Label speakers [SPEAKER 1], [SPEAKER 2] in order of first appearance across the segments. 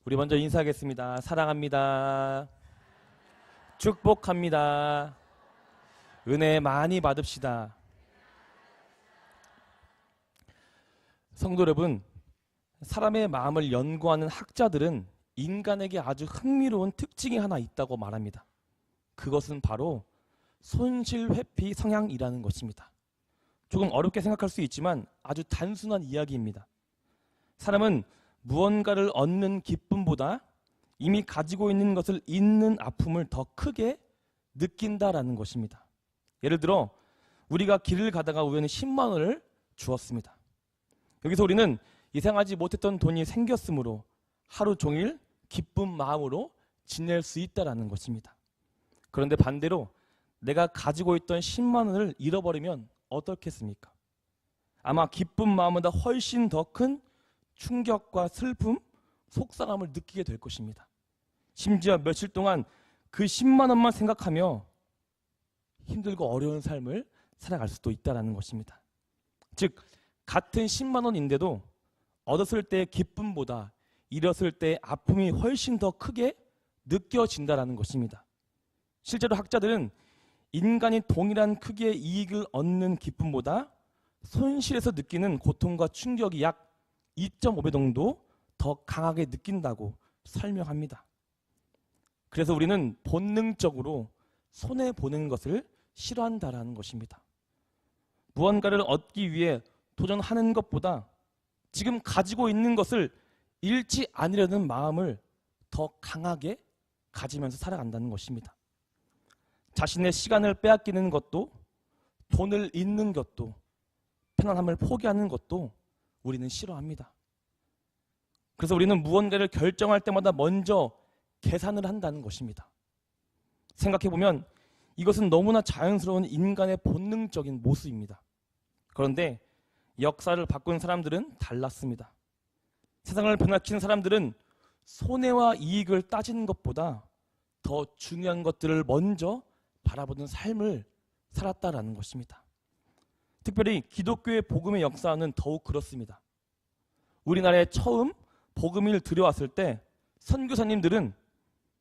[SPEAKER 1] 우리 먼저 인사하겠습니다. 사랑합니다. 축복합니다. 은혜 많이 받읍시다. 성도 여러분, 사람의 마음을 연구하는 학자들은 인간에게 아주 흥미로운 특징이 하나 있다고 말합니다. 그것은 바로 손실회피 성향이라는 것입니다. 조금 어렵게 생각할 수 있지만 아주 단순한 이야기입니다. 사람은 무언가를 얻는 기쁨보다 이미 가지고 있는 것을 잃는 아픔을 더 크게 느낀다라는 것입니다. 예를 들어 우리가 길을 가다가 우연히 10만 원을 주었습니다. 여기서 우리는 예상하지 못했던 돈이 생겼으므로 하루 종일 기쁜 마음으로 지낼 수 있다라는 것입니다. 그런데 반대로 내가 가지고 있던 10만 원을 잃어버리면 어떻겠습니까? 아마 기쁜 마음보다 훨씬 더 큰 충격과 슬픔, 속상함을 느끼게 될 것입니다. 심지어 며칠 동안 그 10만 원만 생각하며 힘들고 어려운 삶을 살아갈 수도 있다는 것입니다. 즉 같은 10만 원인데도 얻었을 때의 기쁨보다 잃었을 때의 아픔이 훨씬 더 크게 느껴진다는 것입니다. 실제로 학자들은 인간이 동일한 크기의 이익을 얻는 기쁨보다 손실에서 느끼는 고통과 충격이 약 2.5배 정도 더 강하게 느낀다고 설명합니다. 그래서 우리는 본능적으로 손해보는 것을 싫어한다라는 것입니다. 무언가를 얻기 위해 도전하는 것보다 지금 가지고 있는 것을 잃지 않으려는 마음을 더 강하게 가지면서 살아간다는 것입니다. 자신의 시간을 빼앗기는 것도, 돈을 잃는 것도, 편안함을 포기하는 것도 우리는 싫어합니다. 그래서 우리는 무언가를 결정할 때마다 먼저 계산을 한다는 것입니다. 생각해보면 이것은 너무나 자연스러운 인간의 본능적인 모습입니다. 그런데 역사를 바꾼 사람들은 달랐습니다. 세상을 변화시킨 사람들은 손해와 이익을 따지는 것보다 더 중요한 것들을 먼저 바라보는 삶을 살았다라는 것입니다. 특별히 기독교의 복음의 역사는 더욱 그렇습니다. 우리나라에 처음 복음을 들여왔을 때 선교사님들은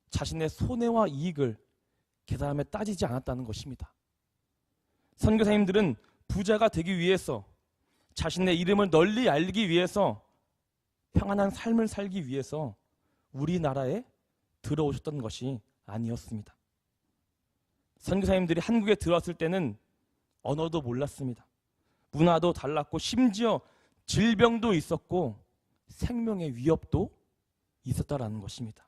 [SPEAKER 1] 자신의 손해와 이익을 계산하며 따지지 않았다는 것입니다. 선교사님들은 부자가 되기 위해서, 자신의 이름을 널리 알리기 위해서, 평안한 삶을 살기 위해서 우리나라에 들어오셨던 것이 아니었습니다. 선교사님들이 한국에 들어왔을 때는 언어도 몰랐습니다. 문화도 달랐고 심지어 질병도 있었고 생명의 위협도 있었다라는 것입니다.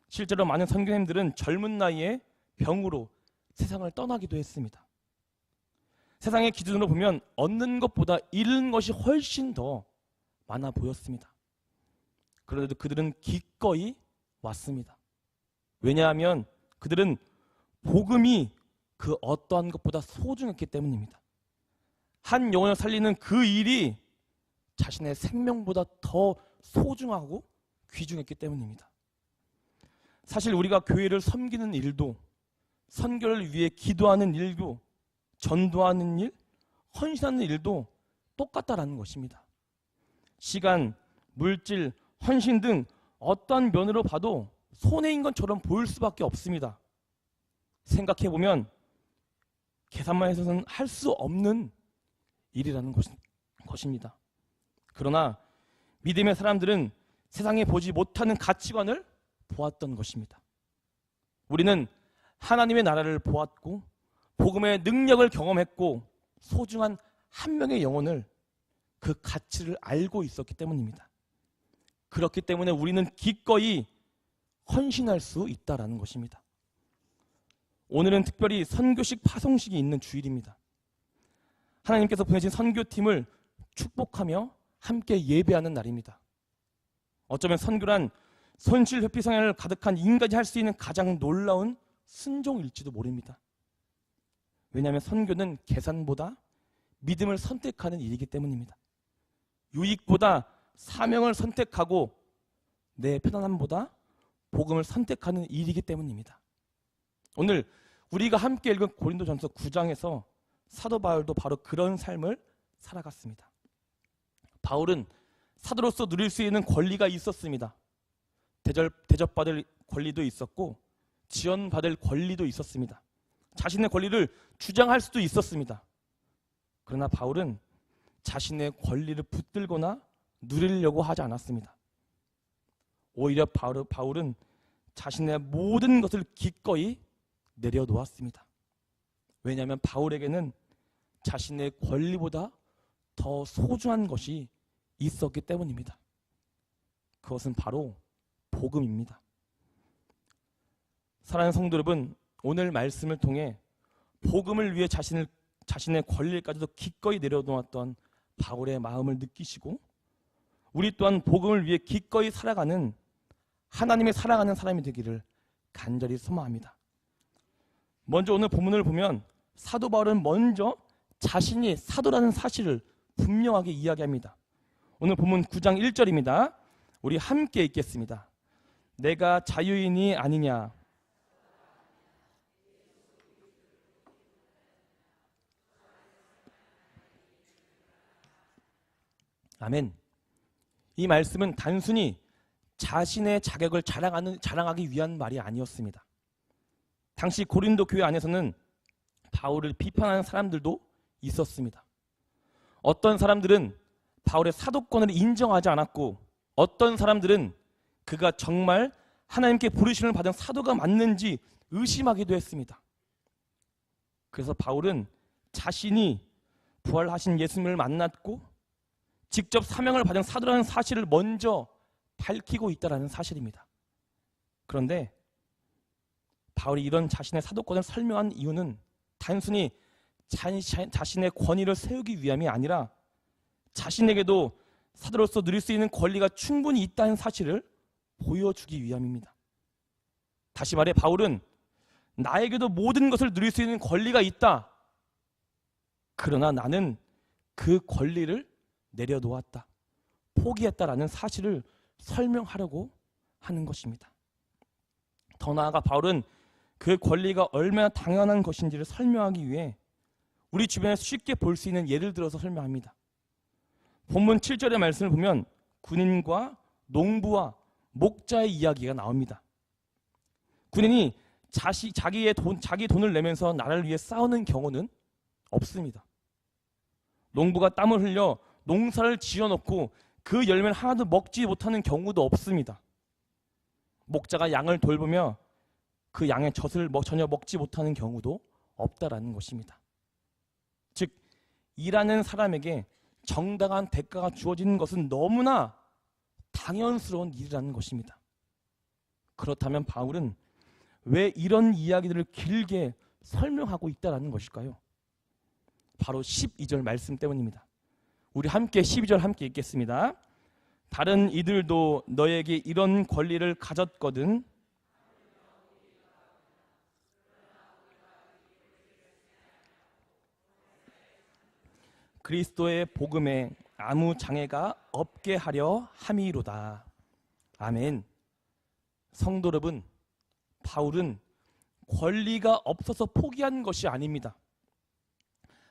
[SPEAKER 1] 실제로 많은 선교사님들은 젊은 나이에 병으로 세상을 떠나기도 했습니다. 세상의 기준으로 보면 얻는 것보다 잃는 것이 훨씬 더 많아 보였습니다. 그런데도 그들은 기꺼이 왔습니다. 왜냐하면 그들은 복음이 그 어떠한 것보다 소중했기 때문입니다. 한 영혼을 살리는 그 일이 자신의 생명보다 더 소중하고 귀중했기 때문입니다. 사실 우리가 교회를 섬기는 일도, 선교를 위해 기도하는 일도, 전도하는 일, 헌신하는 일도 똑같다라는 것입니다. 시간, 물질, 헌신 등 어떠한 면으로 봐도 손해인 것처럼 보일 수밖에 없습니다. 생각해보면 계산만 해서는 할 수 없는 일이라는 것입니다. 그러나 믿음의 사람들은 세상에 보지 못하는 가치관을 보았던 것입니다. 우리는 하나님의 나라를 보았고 복음의 능력을 경험했고 소중한 한 명의 영혼을, 그 가치를 알고 있었기 때문입니다. 그렇기 때문에 우리는 기꺼이 헌신할 수 있다라는 것입니다. 오늘은 특별히 선교식 파송식이 있는 주일입니다. 하나님께서 보내신 선교팀을 축복하며 함께 예배하는 날입니다. 어쩌면 선교란 손실회피 성향을 가득한 인간이 할 수 있는 가장 놀라운 순종일지도 모릅니다. 왜냐하면 선교는 계산보다 믿음을 선택하는 일이기 때문입니다. 유익보다 사명을 선택하고 내 편안함보다 복음을 선택하는 일이기 때문입니다. 오늘 우리가 함께 읽은 고린도전서 9장에서 사도 바울도 바로 그런 삶을 살아갔습니다. 바울은 사도로서 누릴 수 있는 권리가 있었습니다. 대접받을 권리도 있었고 지원받을 권리도 있었습니다. 자신의 권리를 주장할 수도 있었습니다. 그러나 바울은 자신의 권리를 붙들거나 누리려고 하지 않았습니다. 오히려 바울은 자신의 모든 것을 기꺼이 내려놓았습니다. 왜냐하면 바울에게는 자신의 권리보다 더 소중한 것이 있었기 때문입니다. 그것은 바로 복음입니다. 사랑하는 성도 여러분, 오늘 말씀을 통해 복음을 위해 자신의 권리까지도 기꺼이 내려놓았던 바울의 마음을 느끼시고 우리 또한 복음을 위해 기꺼이 살아가는 하나님의 사랑하는 사람이 되기를 간절히 소망합니다. 먼저 오늘 본문을 보면 사도 바울은 먼저 자신이 사도라는 사실을 분명하게 이야기합니다. 오늘 본문 9장 1절입니다. 우리 함께 읽겠습니다. 내가 자유인이 아니냐. 아멘. 이 말씀은 단순히 자신의 자격을 자랑하기 위한 말이 아니었습니다. 당시 고린도 교회 안에서는 바울을 비판하는 사람들도 있었습니다. 어떤 사람들은 바울의 사도권을 인정하지 않았고 어떤 사람들은 그가 정말 하나님께 부르심을 받은 사도가 맞는지 의심하기도 했습니다. 그래서 바울은 자신이 부활하신 예수님을 만났고 직접 사명을 받은 사도라는 사실을 먼저 밝히고 있다는 사실입니다. 그런데 바울이 이런 자신의 사도권을 설명한 이유는 단순히 자신의 권위를 세우기 위함이 아니라 자신에게도 사도로서 누릴 수 있는 권리가 충분히 있다는 사실을 보여주기 위함입니다. 다시 말해 바울은 나에게도 모든 것을 누릴 수 있는 권리가 있다. 그러나 나는 그 권리를 내려놓았다. 포기했다라는 사실을 설명하려고 하는 것입니다. 더 나아가 바울은 그 권리가 얼마나 당연한 것인지를 설명하기 위해 우리 주변에 쉽게 볼 수 있는 예를 들어서 설명합니다. 본문 7절의 말씀을 보면 군인과 농부와 목자의 이야기가 나옵니다. 군인이 자기 돈을 내면서 나라를 위해 싸우는 경우는 없습니다. 농부가 땀을 흘려 농사를 지어놓고 그 열매를 하나도 먹지 못하는 경우도 없습니다. 목자가 양을 돌보며 그 양의 젖을 전혀 먹지 못하는 경우도 없다라는 것입니다. 즉 일하는 사람에게 정당한 대가가 주어지는 것은 너무나 당연스러운 일이라는 것입니다. 그렇다면 바울은 왜 이런 이야기들을 길게 설명하고 있다는 것일까요? 바로 12절 말씀 때문입니다. 우리 함께 12절 함께 읽겠습니다. 다른 이들도 너에게 이런 권리를 가졌거든 그리스도의 복음에 아무 장애가 없게 하려 함이로다. 아멘. 성도 여러분, 바울은 권리가 없어서 포기한 것이 아닙니다.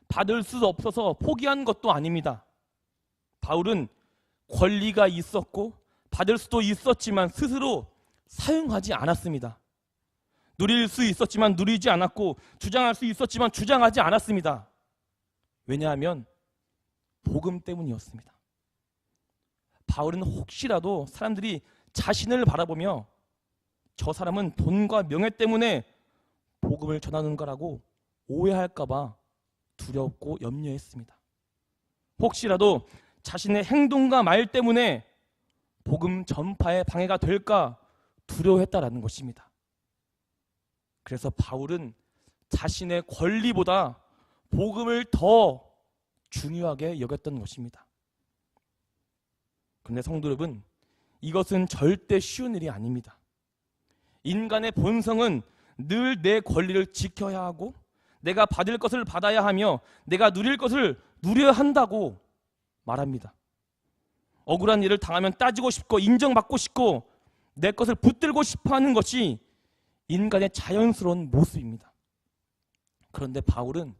[SPEAKER 1] 받을 수 없어서 포기한 것도 아닙니다. 바울은 권리가 있었고 받을 수도 있었지만 스스로 사용하지 않았습니다. 누릴 수 있었지만 누리지 않았고 주장할 수 있었지만 주장하지 않았습니다. 왜냐하면 복음 때문이었습니다. 바울은 혹시라도 사람들이 자신을 바라보며 저 사람은 돈과 명예 때문에 복음을 전하는 거라고 오해할까 봐 두렵고 염려했습니다. 혹시라도 자신의 행동과 말 때문에 복음 전파에 방해가 될까 두려워했다라는 것입니다. 그래서 바울은 자신의 권리보다 복음을 더 중요하게 여겼던 것입니다. 그런데 성도 여러분, 이것은 절대 쉬운 일이 아닙니다. 인간의 본성은 늘 내 권리를 지켜야 하고 내가 받을 것을 받아야 하며 내가 누릴 것을 누려야 한다고 말합니다. 억울한 일을 당하면 따지고 싶고 인정받고 싶고 내 것을 붙들고 싶어하는 것이 인간의 자연스러운 모습입니다. 그런데 바울은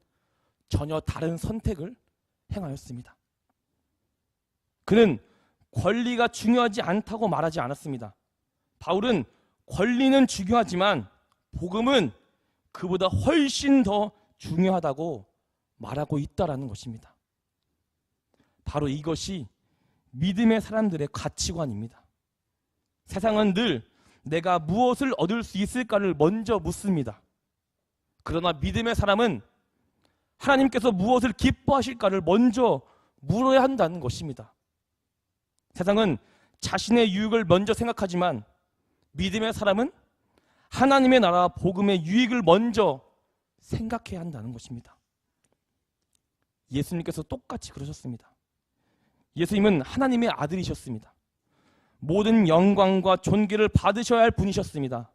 [SPEAKER 1] 전혀 다른 선택을 행하였습니다. 그는 권리가 중요하지 않다고 말하지 않았습니다. 바울은 권리는 중요하지만 복음은 그보다 훨씬 더 중요하다고 말하고 있다라는 것입니다. 바로 이것이 믿음의 사람들의 가치관입니다. 세상은 늘 내가 무엇을 얻을 수 있을까를 먼저 묻습니다. 그러나 믿음의 사람은 하나님께서 무엇을 기뻐하실까를 먼저 물어야 한다는 것입니다. 세상은 자신의 유익을 먼저 생각하지만 믿음의 사람은 하나님의 나라 복음의 유익을 먼저 생각해야 한다는 것입니다. 예수님께서 똑같이 그러셨습니다. 예수님은 하나님의 아들이셨습니다. 모든 영광과 존귀를 받으셔야 할 분이셨습니다.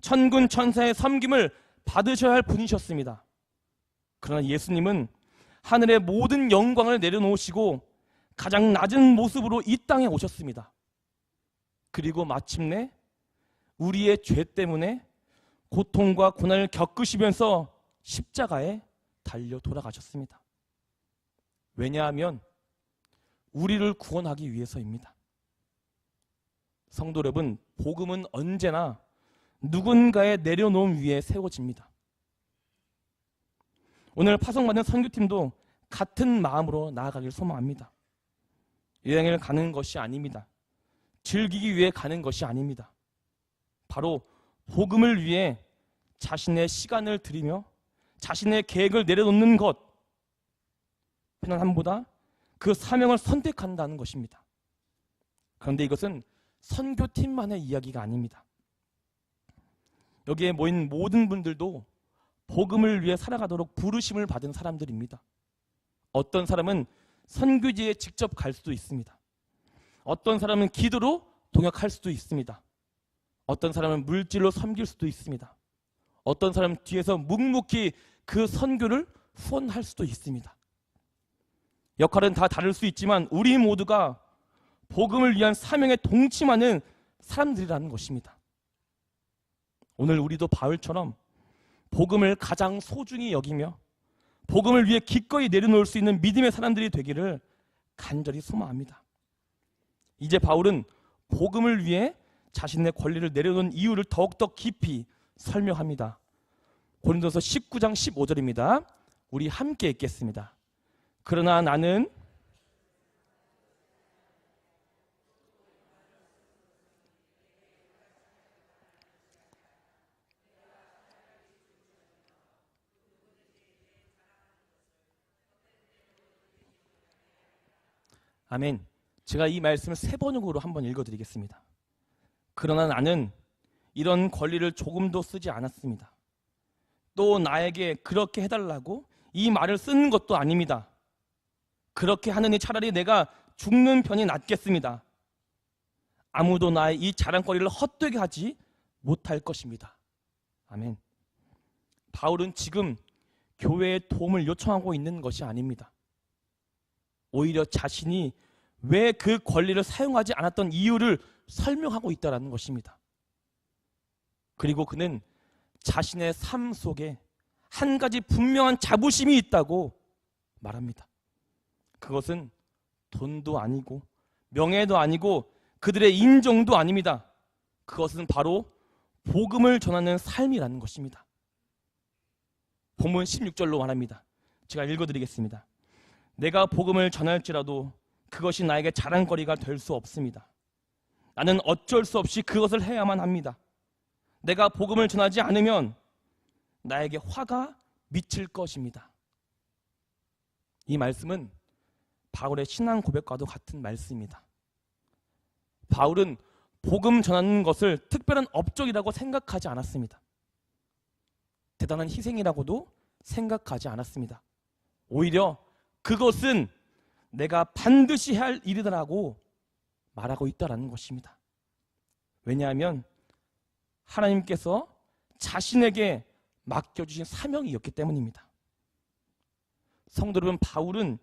[SPEAKER 1] 천군 천사의 섬김을 받으셔야 할 분이셨습니다. 그러나 예수님은 하늘의 모든 영광을 내려놓으시고 가장 낮은 모습으로 이 땅에 오셨습니다. 그리고 마침내 우리의 죄 때문에 고통과 고난을 겪으시면서 십자가에 달려 돌아가셨습니다. 왜냐하면 우리를 구원하기 위해서입니다. 성도 여러분, 복음은 언제나 누군가의 내려놓음 위에 세워집니다. 오늘 파송받은 선교팀도 같은 마음으로 나아가길 소망합니다. 여행을 가는 것이 아닙니다. 즐기기 위해 가는 것이 아닙니다. 바로 복음을 위해 자신의 시간을 들이며 자신의 계획을 내려놓는 것, 편안함보다 그 사명을 선택한다는 것입니다. 그런데 이것은 선교팀만의 이야기가 아닙니다. 여기에 모인 모든 분들도 복음을 위해 살아가도록 부르심을 받은 사람들입니다. 어떤 사람은 선교지에 직접 갈 수도 있습니다. 어떤 사람은 기도로 동역할 수도 있습니다. 어떤 사람은 물질로 섬길 수도 있습니다. 어떤 사람은 뒤에서 묵묵히 그 선교를 후원할 수도 있습니다. 역할은 다 다를 수 있지만 우리 모두가 복음을 위한 사명에 동침하는 사람들이라는 것입니다. 오늘 우리도 바울처럼 복음을 가장 소중히 여기며 복음을 위해 기꺼이 내려놓을 수 있는 믿음의 사람들이 되기를 간절히 소망합니다. 이제 바울은 복음을 위해 자신의 권리를 내려놓은 이유를 더욱더 깊이 설명합니다. 고린도서 19장 15절입니다. 우리 함께 읽겠습니다. 그러나 나는 아멘. 제가 이 말씀을 세 번역으로 한번 읽어드리겠습니다. 그러나 나는 이런 권리를 조금도 쓰지 않았습니다. 또 나에게 그렇게 해달라고 이 말을 쓰는 것도 아닙니다. 그렇게 하느니 차라리 내가 죽는 편이 낫겠습니다. 아무도 나의 이 자랑거리를 헛되게 하지 못할 것입니다. 아멘. 바울은 지금 교회의 도움을 요청하고 있는 것이 아닙니다. 오히려 자신이 왜 그 권리를 사용하지 않았던 이유를 설명하고 있다는 것입니다. 그리고 그는 자신의 삶 속에 한 가지 분명한 자부심이 있다고 말합니다. 그것은 돈도 아니고 명예도 아니고 그들의 인정도 아닙니다. 그것은 바로 복음을 전하는 삶이라는 것입니다. 본문 16절로 말합니다. 제가 읽어드리겠습니다. 내가 복음을 전할지라도 그것이 나에게 자랑거리가 될 수 없습니다. 나는 어쩔 수 없이 그것을 해야만 합니다. 내가 복음을 전하지 않으면 나에게 화가 미칠 것입니다. 이 말씀은 바울의 신앙 고백과도 같은 말씀입니다. 바울은 복음 전하는 것을 특별한 업적이라고 생각하지 않았습니다. 대단한 희생이라고도 생각하지 않았습니다. 오히려 그것은 내가 반드시 해야 할 일이라고 말하고 있다는 것입니다. 왜냐하면 하나님께서 자신에게 맡겨주신 사명이었기 때문입니다. 성도 여러분, 바울은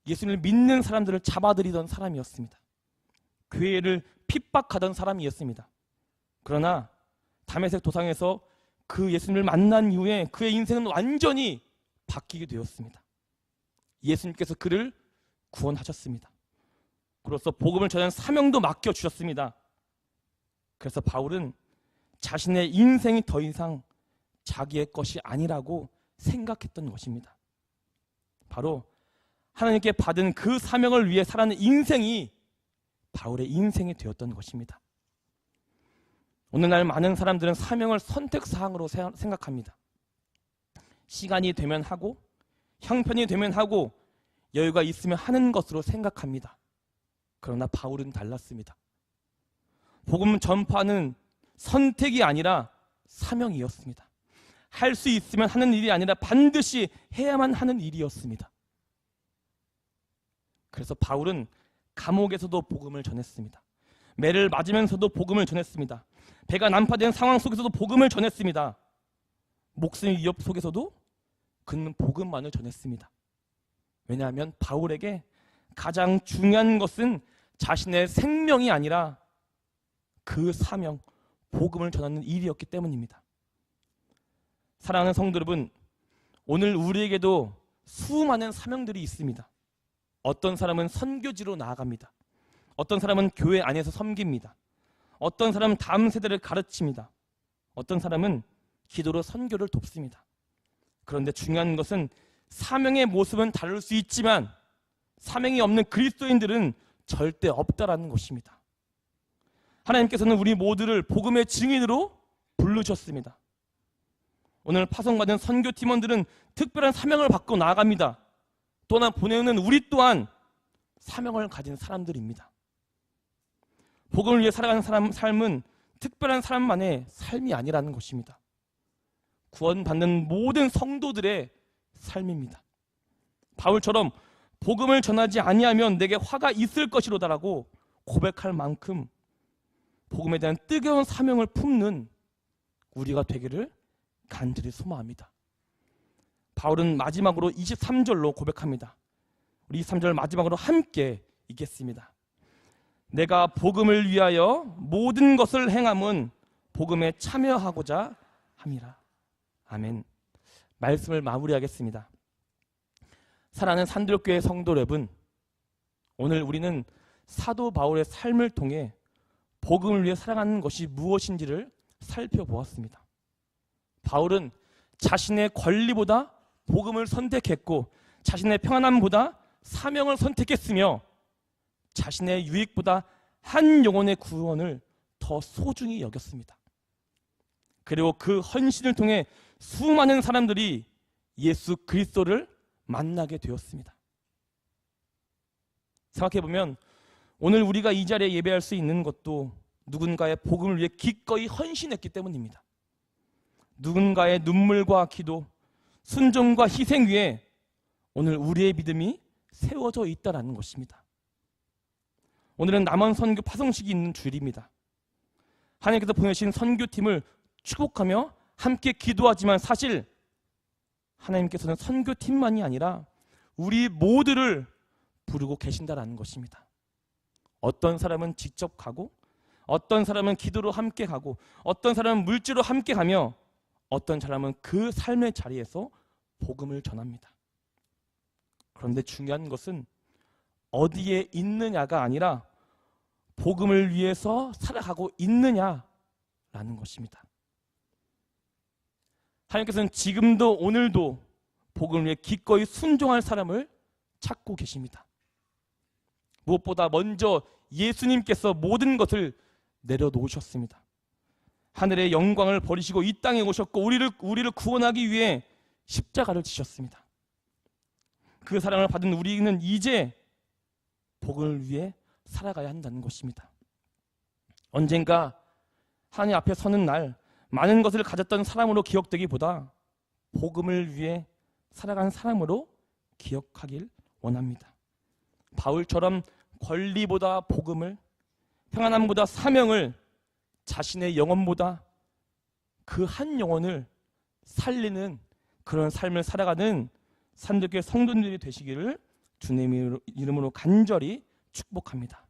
[SPEAKER 1] 예수님을 믿는 사람들을 잡아들이던 사람이었습니다. 교회를 핍박하던 사람이었습니다. 그러나 다메섹 도상에서 그 예수님을 만난 이후에 그의 인생은 완전히 바뀌게 되었습니다. 예수님께서 그를 구원하셨습니다. 그로써 복음을 전하는 사명도 맡겨주셨습니다. 그래서 바울은 자신의 인생이 더 이상 자기의 것이 아니라고 생각했던 것입니다. 바로 하나님께 받은 그 사명을 위해 살아가는 인생이 바울의 인생이 되었던 것입니다. 오늘날 많은 사람들은 사명을 선택사항으로 생각합니다. 시간이 되면 하고 형편이 되면 하고 여유가 있으면 하는 것으로 생각합니다. 그러나 바울은 달랐습니다. 복음 전파는 선택이 아니라 사명이었습니다. 할 수 있으면 하는 일이 아니라 반드시 해야만 하는 일이었습니다. 그래서 바울은 감옥에서도 복음을 전했습니다. 매를 맞으면서도 복음을 전했습니다. 배가 난파된 상황 속에서도 복음을 전했습니다. 목숨의 위협 속에서도 그는 복음만을 전했습니다. 왜냐하면 바울에게 가장 중요한 것은 자신의 생명이 아니라 그 사명, 복음을 전하는 일이었기 때문입니다. 사랑하는 성도 여러분, 오늘 우리에게도 수많은 사명들이 있습니다. 어떤 사람은 선교지로 나아갑니다. 어떤 사람은 교회 안에서 섬깁니다. 어떤 사람은 다음 세대를 가르칩니다. 어떤 사람은 기도로 선교를 돕습니다. 그런데 중요한 것은 사명의 모습은 다를 수 있지만 사명이 없는 그리스도인들은 절대 없다라는 것입니다. 하나님께서는 우리 모두를 복음의 증인으로 부르셨습니다. 오늘 파송받은 선교팀원들은 특별한 사명을 받고 나아갑니다. 또한 보내는 우리 또한 사명을 가진 사람들입니다. 복음을 위해 살아가는 삶은 특별한 사람만의 삶이 아니라는 것입니다. 구원받는 모든 성도들의 삶입니다. 바울처럼 복음을 전하지 아니하면 내게 화가 있을 것이로다라고 고백할 만큼 복음에 대한 뜨거운 사명을 품는 우리가 되기를 간절히 소망합니다. 바울은 마지막으로 23절로 고백합니다. 우리 23절 마지막으로 함께 읽겠습니다. 내가 복음을 위하여 모든 것을 행함은 복음에 참여하고자 함이라. 아멘. 말씀을 마무리하겠습니다. 사랑하는 산들교회 성도 여러분, 오늘 우리는 사도 바울의 삶을 통해 복음을 위해 살아가는 것이 무엇인지를 살펴보았습니다. 바울은 자신의 권리보다 복음을 선택했고 자신의 평안함보다 사명을 선택했으며 자신의 유익보다 한 영혼의 구원을 더 소중히 여겼습니다. 그리고 그 헌신을 통해 수많은 사람들이 예수 그리스도를 만나게 되었습니다. 생각해보면 오늘 우리가 이 자리에 예배할 수 있는 것도 누군가의 복음을 위해 기꺼이 헌신했기 때문입니다. 누군가의 눈물과 기도, 순종과 희생 위에 오늘 우리의 믿음이 세워져 있다는 것입니다. 오늘은 남원 선교 파송식이 있는 주일입니다. 하나님께서 보내신 선교팀을 축복하며 함께 기도하지만 사실 하나님께서는 선교팀만이 아니라 우리 모두를 부르고 계신다라는 것입니다. 어떤 사람은 직접 가고 어떤 사람은 기도로 함께 가고 어떤 사람은 물질로 함께 가며 어떤 사람은 그 삶의 자리에서 복음을 전합니다. 그런데 중요한 것은 어디에 있느냐가 아니라 복음을 위해서 살아가고 있느냐라는 것입니다. 하나님께서는 지금도 오늘도 복음을 위해 기꺼이 순종할 사람을 찾고 계십니다. 무엇보다 먼저 예수님께서 모든 것을 내려놓으셨습니다. 하늘의 영광을 버리시고 이 땅에 오셨고 우리를 구원하기 위해 십자가를 지셨습니다. 그 사랑을 받은 우리는 이제 복음을 위해 살아가야 한다는 것입니다. 언젠가 하나님 앞에 서는 날 많은 것을 가졌던 사람으로 기억되기보다 복음을 위해 살아간 사람으로 기억하길 원합니다. 바울처럼 권리보다 복음을, 평안함보다 사명을, 자신의 영혼보다 그 한 영혼을 살리는 그런 삶을 살아가는 산들교회 성도들이 되시기를 주님의 이름으로 간절히 축복합니다.